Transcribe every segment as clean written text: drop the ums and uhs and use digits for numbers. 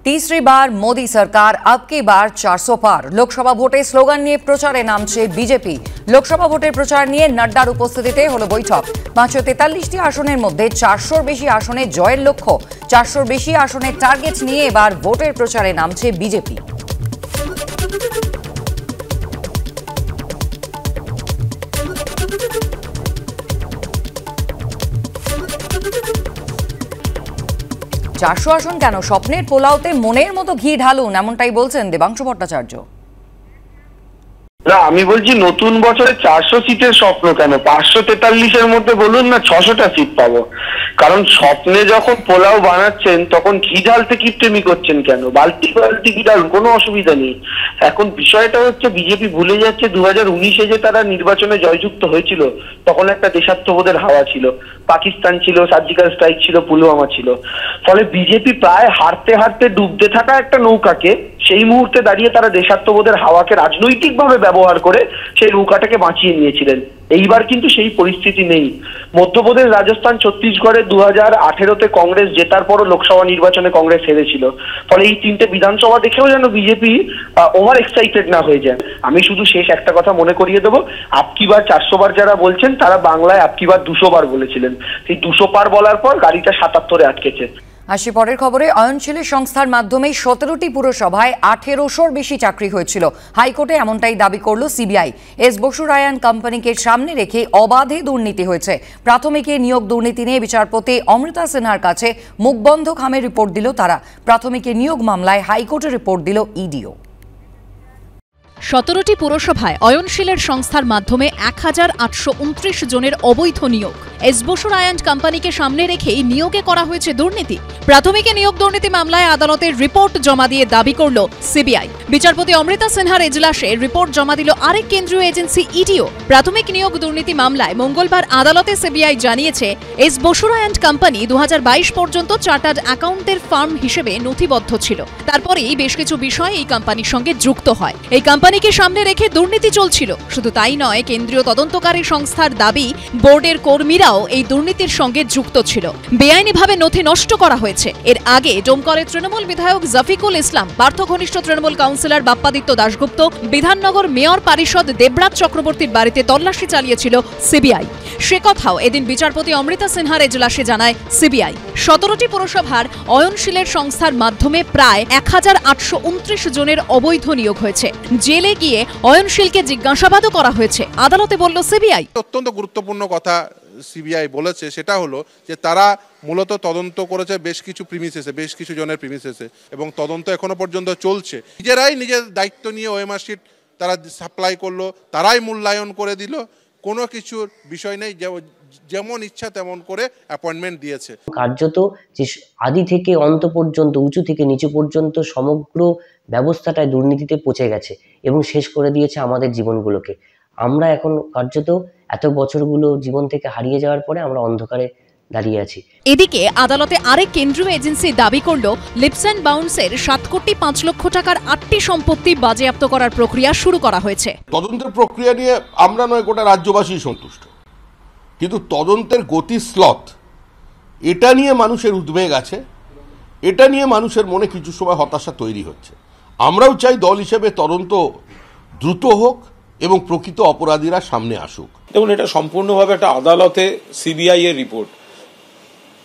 तीसरी बार मोदी सरकार अब की बार 400 पार। लोकसभा भोटे स्लोगान निये प्रचारे नामছে বিজেপি। লোকসভা ভোটের প্রচার নিয়ে নড্ডার উপস্থিতিতে হলো বৈঠক। 543টি আসনের মধ্যে 400-র বেশি আসনে জয়ের লক্ষ্য। 400-র বেশি আসনের টার্গেট নিয়ে এবার ভোটের প্রচারে নামছে বিজেপি। চারশো আসন কেন? স্বপ্নের পোলাওতে মনের মতো ঘি ঢালুন, এমনটাই বলছেন দেবাংশু ভট্টাচার্য। না, আমি বলছি নতুন বছরে 400 সিটের স্বপ্ন কেন? 543-এর মধ্যে বলুন না 600টা সিট পাবো। কারণ স্বপ্নে যখন পোলাও বানাচ্ছেন তখন ঘি ঢালতে কিপ্টেমি করছেন কেন? বালতি বালতি ঘি ঢালুন, কোনো অসুবিধা নেই। এখন বিষয়টা হচ্ছে বিজেপি ভুলে যাচ্ছে 2019-এ যে তারা নির্বাচনে জয়যুক্ত হয়েছিল তখন একটা দেশাত্মবোধের হাওয়া ছিল, পাকিস্তান ছিল, সার্জিক্যাল স্ট্রাইক ছিল, পুলওয়ামা ছিল। ফলে বিজেপি প্রায় হারতে হারতে ডুবতে থাকা একটা নৌকাকে সেই মুহূর্তে দাঁড়িয়ে তারা দেশাত্মবোধের হাওয়াকে রাজনৈতিকভাবে ব্যবহার করে সেই নৌকাটাকে বাঁচিয়ে নিয়েছিলেন। এইবার কিন্তু সেই পরিস্থিতি নেই। মধ্যপ্রদেশ, রাজস্থান, ছত্তিশগড়ে 2018-তে কংগ্রেস জেতার পরও লোকসভা নির্বাচনে কংগ্রেস হেরেছিল। ফলে এই তিনটে বিধানসভা দেখেও যেন বিজেপি ওভার এক্সাইটেড না হয়ে যায়। আমি শুধু শেষ একটা কথা মনে করিয়ে দেবো, আপকি বার 400 বার যারা বলছেন তারা বাংলায় আপকি বার 200 বার বলেছিলেন। সেই 200 পার বলার পর গাড়িটা 77-এ আটকেছে। আসি পরের খবরে। অয়নশীলের সংস্থার মাধ্যমে 17টি পুরসভায় 1800-র বেশি চাকরি হয়েছিল। হাইকোর্টে এমনটাই দাবি করল সিবিআই। এস বসু রায়ান কোম্পানিকে সামনে রেখে অবাধে দুর্নীতি হয়েছে। প্রাথমিকে নিয়োগ দুর্নীতি নিয়ে বিচারপতি অমৃতা সিনহার কাছে মুখবন্ধ খামের রিপোর্ট দিল তারা। প্রাথমিকে নিয়োগ মামলায় হাইকোর্টে রিপোর্ট দিল ইডিও। 17টি পুরসভায় অয়নশীলের সংস্থার মাধ্যমে 1829 জনের অবৈধ নিয়োগ। এস বসু রায়ান কোম্পানিকে সামনে রেখেই নিয়োগে করা হয়েছে দুর্নীতি। প্রাথমিকে নিয়োগ দুর্নীতি মামলায় আদালতের রিপোর্ট জমা দিয়ে দাবি করল সিবিআই। বিচারপতি অমৃতা সিনহার এজলাসে রিপোর্ট জমা দিল আরেক কেন্দ্রীয় এজেন্সি ইডিও। প্রাথমিক নিয়োগ দুর্নীতি মামলায় মঙ্গলবার আদালতে সিবিআই জানিয়েছে এস বসু রায়ান কোম্পানি 2022 পর্যন্ত চার্টার্ড অ্যাকাউন্টের ফার্ম হিসেবে নথিবদ্ধ ছিল। তারপরেই বেশ কিছু বিষয় এই কোম্পানির সঙ্গে যুক্ত হয়। এই কোম্পানিকে সামনে রেখে দুর্নীতি চলছিল। শুধু তাই নয়, কেন্দ্রীয় তদন্তকারী সংস্থার দাবি বোর্ডের কর্মীরাও এই দুর্নীতির সঙ্গে যুক্ত ছিল। বেআইনিভাবে নথি নষ্ট করা হয়েছে। এর আগে ডোমকলের তৃণমূল বিধায়ক জাফিকুল ইসলাম, পার্থ ঘনিষ্ঠ তৃণমূল কাউন্সিলর বাপ্পাদিত্য দাশগুপ্ত, বিধাননগর মেয়র পারিষদ দেবরাজ চক্রবর্তীর বাড়িতে তল্লাশি চালিয়েছিল সিবিআই। সে কথাও এদিন বিচারপতি অমৃতা সিনহার এজলাসে জানায় সিবিআই। 17টি পুরসভার অয়নশীলের সংস্থার মাধ্যমে প্রায় 1829 জনের অবৈধ নিয়োগ হয়েছে। জেলে গিয়ে অয়নশীলকে জিজ্ঞাসাবাদও করা হয়েছে, আদালতে বলল সিবিআই। অত্যন্ত গুরুত্বপূর্ণ কথা সিবিআই বলেছে, সেটা হলো যে তারা মূলত তদন্ত করেছে বেশ কিছু প্রিমিসেসে, বেশ কিছু জনের প্রিমিসেসে, এবং তদন্ত এখনো পর্যন্ত চলছে। নিজেরাই নিজের দায়িত্ব নিয়ে ওএমআর শিট তারা সাপ্লাই করলো, তারাই মূল্যায়ন করে দিল। কোনো কিছুর বিষয় নেই, যেমন ইচ্ছা তেমন করে অ্যাপয়েন্টমেন্ট দিয়েছে। কার্যত যে আদি থেকে অন্ত পর্যন্ত, উঁচু থেকে নিচু পর্যন্ত সমগ্র ব্যবস্থাটায় দুর্নীতিতে পচে গেছে এবং শেষ করে দিয়েছে আমাদের জীবনগুলোকে। আমরা এখন কার্যত এত বছরগুলো জীবন থেকে হারিয়ে যাওয়ার পরে আমরা অন্ধকারে দাঁড়িয়ে আছি। এদিকে আদালতে আরেক কেন্দ্রীয় এজেন্সি দাবি করল লিপস অ্যান্ড বাউন্সের 7 কোটি 5 লক্ষ টাকার 8টি সম্পত্তি বাজেয়াপ্ত করার প্রক্রিয়া শুরু করা হয়েছে। তদন্তের প্রক্রিয়া নিয়ে আমরা নয়, গোটা রাজ্যবাসী সন্তুষ্ট, কিন্তু তদন্তের গতি স্লথ, এটা নিয়ে মানুষের উদ্বেগ আছে। এটা নিয়ে মানুষের মনে কিছু সময় হতাশা তৈরি হচ্ছে। আমরাও চাই দল হিসেবে তদন্ত দ্রুত হোক এবং প্রকৃত অপরাধীরা সামনে আসুক। দেখুন, এটা সম্পূর্ণভাবে একটা আদালতে সিবিআই এর রিপোর্ট।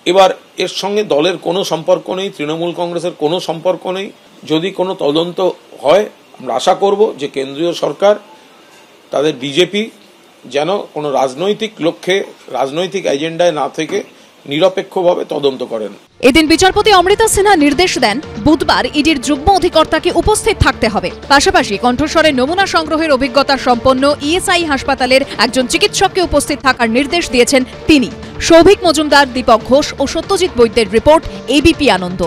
এবার এর সঙ্গে দলের কোনো সম্পর্ক নেই, তৃণমূল কংগ্রেসের কোনো সম্পর্ক নেই। যদি কোনো তদন্ত হয়, আমরা আশা করব যে কেন্দ্রীয় সরকার, তাদের বিজেপি যেন কোনো রাজনৈতিক লক্ষ্যে, রাজনৈতিক এজেন্ডায় না থেকে নিরপেক্ষভাবে তদন্ত করেন। এদিন বিচারপতি অমৃতা সিনহা নির্দেশ দেন বুধবার ইডির যুগ্ম অধিকর্তাকে উপস্থিত থাকতে হবে। পাশাপাশি কণ্ঠস্বরের নমুনা সংগ্রহের অভিজ্ঞতা সম্পন্ন ইএসআই হাসপাতালের একজন চিকিৎসককে উপস্থিত থাকার নির্দেশ দিয়েছেন তিনি। সৌভিক মজুমদার, দীপক ঘোষ ও সত্যজিৎ বৈদ্যের রিপোর্ট, এবিপি আনন্দ।